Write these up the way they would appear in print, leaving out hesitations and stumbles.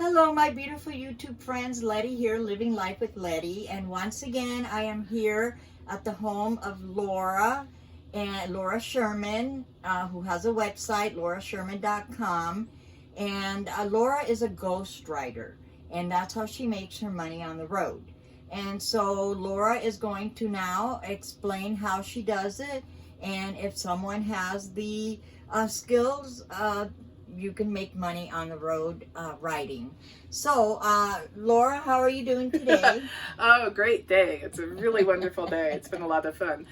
Hello, my beautiful YouTube friends. Letty here, Living Life with Letty. And once again, I am here at the home of Laura and Laura Sherman, who has a website, laurasherman.com. And Laura is a ghostwriter, and that's how she makes her money on the road. And so Laura is going to now explain how she does it. And if someone has the skills, you can make money on the road writing. So, Laura, how are you doing today? Oh, great day. It's a really wonderful day. It's been a lot of fun.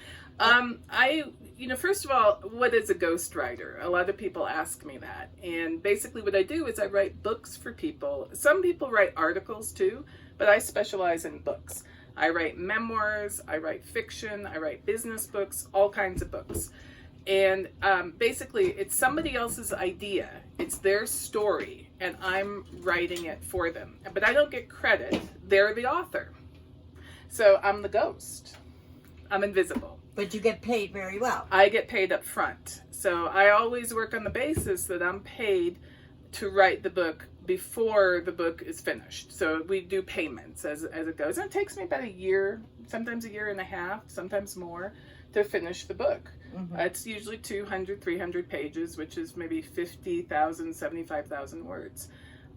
First of all, what is a ghostwriter? A lot of people ask me that. And basically what I do is I write books for people. Some people write articles too, but I specialize in books. I write memoirs, I write fiction, I write business books, all kinds of books. And basically, it's somebody else's idea. It's their story, and I'm writing it for them. But I don't get credit. They're the author. So I'm the ghost. I'm invisible. But you get paid very well. I get paid up front. So I always work on the basis that I'm paid to write the book before the book is finished. So we do payments as it goes. And it takes me about a year, sometimes a year and a half, sometimes more, to finish the book. Mm-hmm. It's usually 200, 300 pages, which is maybe 50,000, 75,000 words.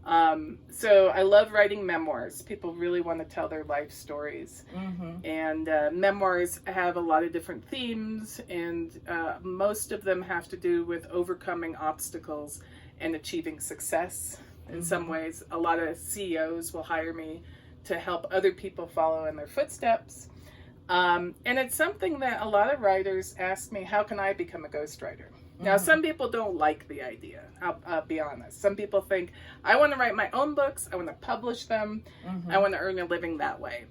So I love writing memoirs. People really want to tell their life stories. Mm-hmm. And memoirs have a lot of different themes, and most of them have to do with overcoming obstacles and achieving success. In some ways, a lot of CEOs will hire me to help other people follow in their footsteps. And it's something that a lot of writers ask me, how can I become a ghostwriter? Now, some people don't like the idea. I'll be honest. Some people think, I want to write my own books. I want to publish them. I want to earn a living that way.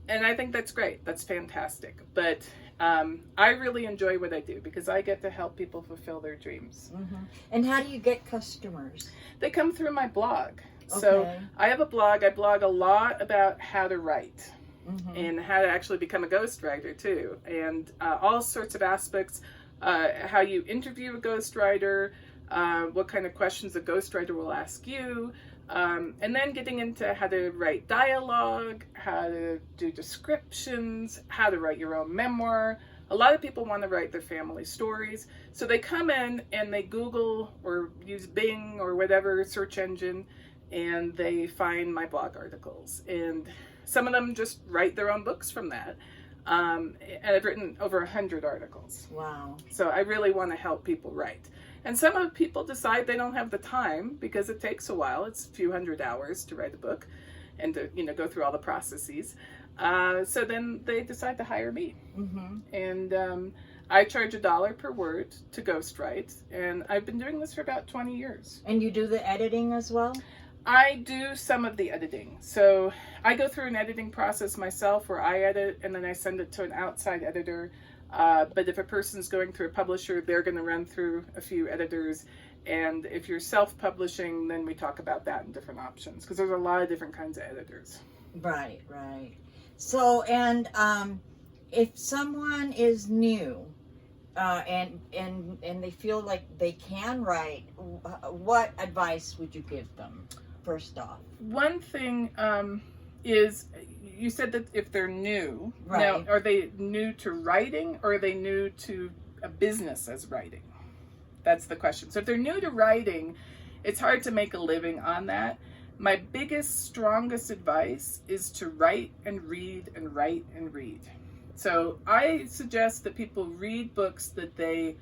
And I think that's great. That's fantastic. But I really enjoy what I do because I get to help people fulfill their dreams. And how do you get customers? They come through my blog. Okay. So I have a blog. I blog a lot about how to write. And how to actually become a ghostwriter too, and all sorts of aspects, how you interview a ghostwriter, what kind of questions a ghostwriter will ask you, and then getting into how to write dialogue, how to do descriptions, how to write your own memoir. A lot of people want to write their family stories, so they come in and they Google or use Bing or whatever search engine, and they find my blog articles, and some of them just write their own books from that. And I've written over 100 articles. Wow. So I really want to help people write. And some of people decide they don't have the time because it takes a while. It's a few hundred hours to write a book and to, go through all the processes. So then they decide to hire me. And I charge $1 per word to ghostwrite. And I've been doing this for about 20 years. And you do the editing as well? I do some of the editing. So I go through an editing process myself where I edit and then I send it to an outside editor. But if a person's going through a publisher, they're going to run through a few editors. And if you're self-publishing, then we talk about that in different options because there's a lot of different kinds of editors. Right. So, and if someone is new and they feel like they can write, what advice would you give them? First off, one thing is you said that if they're new, right. Now are they new to writing or are they new to a business as writing? That's the question. So if they're new to writing, it's hard to make a living on that. My biggest, strongest advice is to write and read and write and read. So I suggest that people read books that they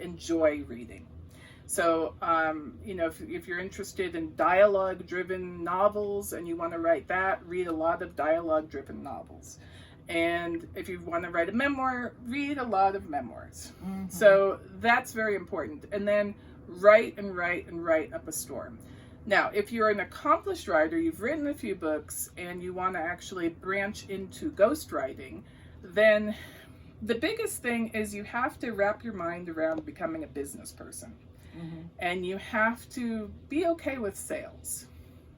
enjoy reading. So, if you're interested in dialogue-driven novels and you want to write that, read a lot of dialogue-driven novels. And if you want to write a memoir, read a lot of memoirs. So that's very important. And then write and write and write up a storm. Now, if you're an accomplished writer, you've written a few books, and you want to actually branch into ghostwriting, then the biggest thing is you have to wrap your mind around becoming a business person. And you have to be okay with sales.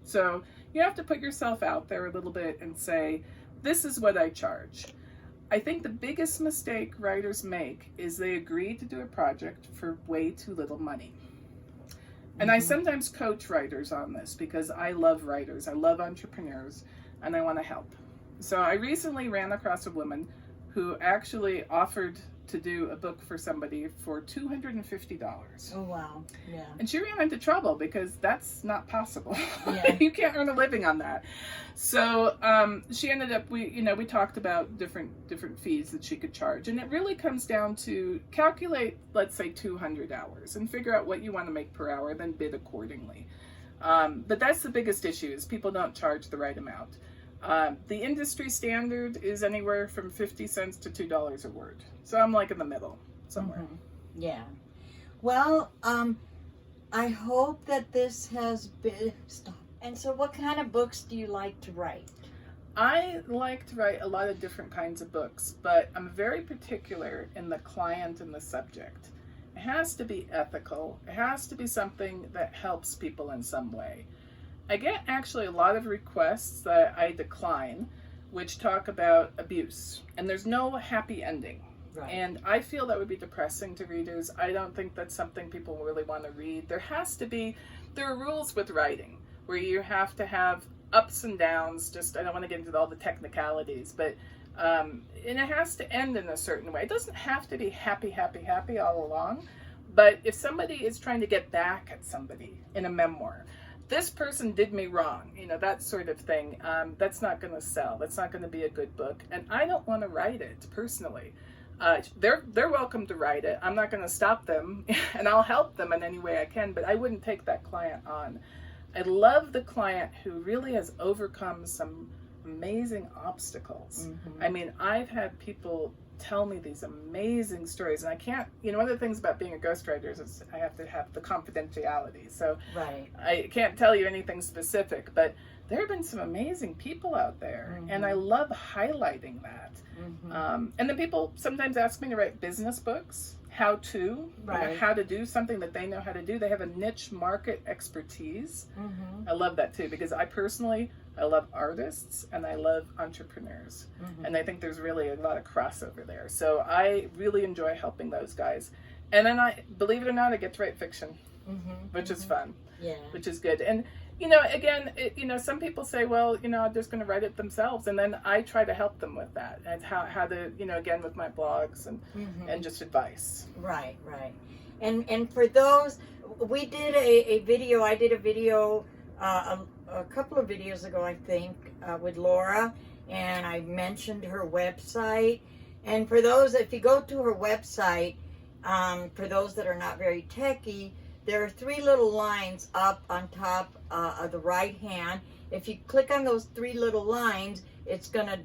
So you have to put yourself out there a little bit and say, this is what I charge. I think the biggest mistake writers make is they agree to do a project for way too little money. And I sometimes coach writers on this because I love writers, I love entrepreneurs, and I want to help. So I recently ran across a woman who actually offered to do a book for somebody for $250. Oh, wow. Yeah. And she ran into trouble because that's not possible. Yeah. You can't earn a living on that. So she ended up, we talked about different fees that she could charge. And it really comes down to calculate, let's say 200 hours and figure out what you want to make per hour, then bid accordingly. But that's the biggest issue, is people don't charge the right amount. The industry standard is anywhere from 50 cents to $2 a word. So I'm like in the middle somewhere. Mm-hmm. Yeah. Well, I hope that this has been... Stop. And so what kind of books do you like to write? I like to write a lot of different kinds of books, but I'm very particular in the client and the subject. It has to be ethical. It has to be something that helps people in some way. I get actually a lot of requests that I decline, which talk about abuse, and there's no happy ending. Right. And I feel that would be depressing to readers. I don't think that's something people really want to read. There are rules with writing where you have to have ups and downs. I don't want to get into all the technicalities, but and it has to end in a certain way. It doesn't have to be happy all along, but if somebody is trying to get back at somebody in a memoir, this person did me wrong, that sort of thing, that's not going to sell. That's not going to be a good book, and I don't want to write it personally. They're welcome to write it. I'm not going to stop them, and I'll help them in any way I can, but I wouldn't take that client on. I love the client who really has overcome some amazing obstacles. Mm-hmm. I mean, I've had people tell me these amazing stories, and I can't, one of the things about being a ghostwriter is I have to have the confidentiality, so right. I can't tell you anything specific, but there have been some amazing people out there, mm-hmm. and I love highlighting that. Mm-hmm. And then people sometimes ask me to write business books, how to do something that they know how to do. They have a niche market expertise. Mm-hmm. I love that too, because I love artists and I love entrepreneurs. Mm-hmm. And I think there's really a lot of crossover there. So I really enjoy helping those guys. And then believe it or not, I get to write fiction, mm-hmm. which is fun, which is good. And, again, some people say, well, they're just going to write it themselves. And then I try to help them with that. And how to, again, with my blogs and, mm-hmm. and just advice. Right. And for those, we did a video, I did a video, a couple of videos ago, I think, with Laura, and I mentioned her website. And for those, if you go to her website, for those that are not very techy, there are 3 little lines up on top of the right hand. If you click on those 3 little lines, it's gonna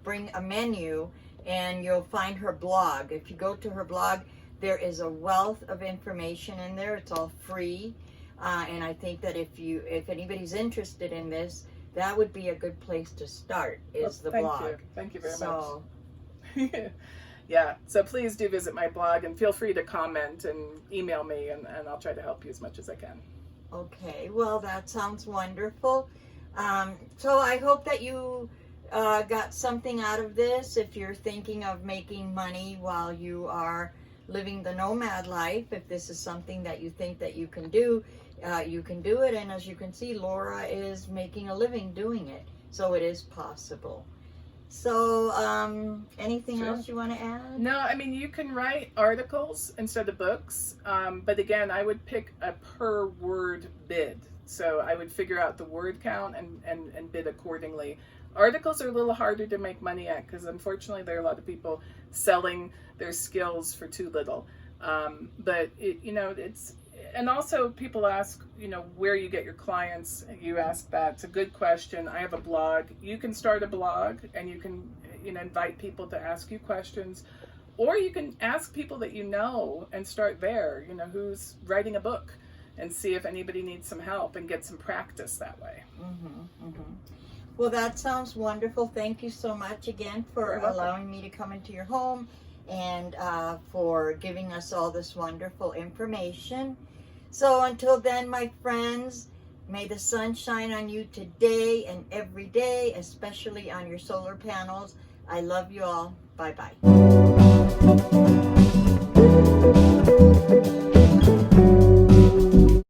bring a menu, and you'll find her blog. If you go to her blog, there is a wealth of information in there. It's all free. And I think that if anybody's interested in this, that would be a good place to start, the blog. Thank you very much. Yeah, so please do visit my blog and feel free to comment and email me, and I'll try to help you as much as I can. Okay, well, that sounds wonderful. So I hope that you got something out of this. If you're thinking of making money while you are living the nomad life, if this is something that you think that you can do it. And as you can see, Laura is making a living doing it, so it is possible. So anything else you want to add? No, I mean, you can write articles instead of books, but again, I would pick a per word bid. So I would figure out the word count and bid accordingly. Articles are a little harder to make money at because unfortunately there are a lot of people selling their skills for too little. But it's, and also people ask, where you get your clients. You ask that. It's a good question. I have a blog. You can start a blog and you can, invite people to ask you questions, or you can ask people that and start there, who's writing a book, and see if anybody needs some help and get some practice that way. Mm-hmm, mm-hmm. Well, that sounds wonderful. Thank you so much again for allowing me to come into your home and for giving us all this wonderful information. So until then, my friends, may the sun shine on you today and every day, especially on your solar panels. I love you all. Bye-bye.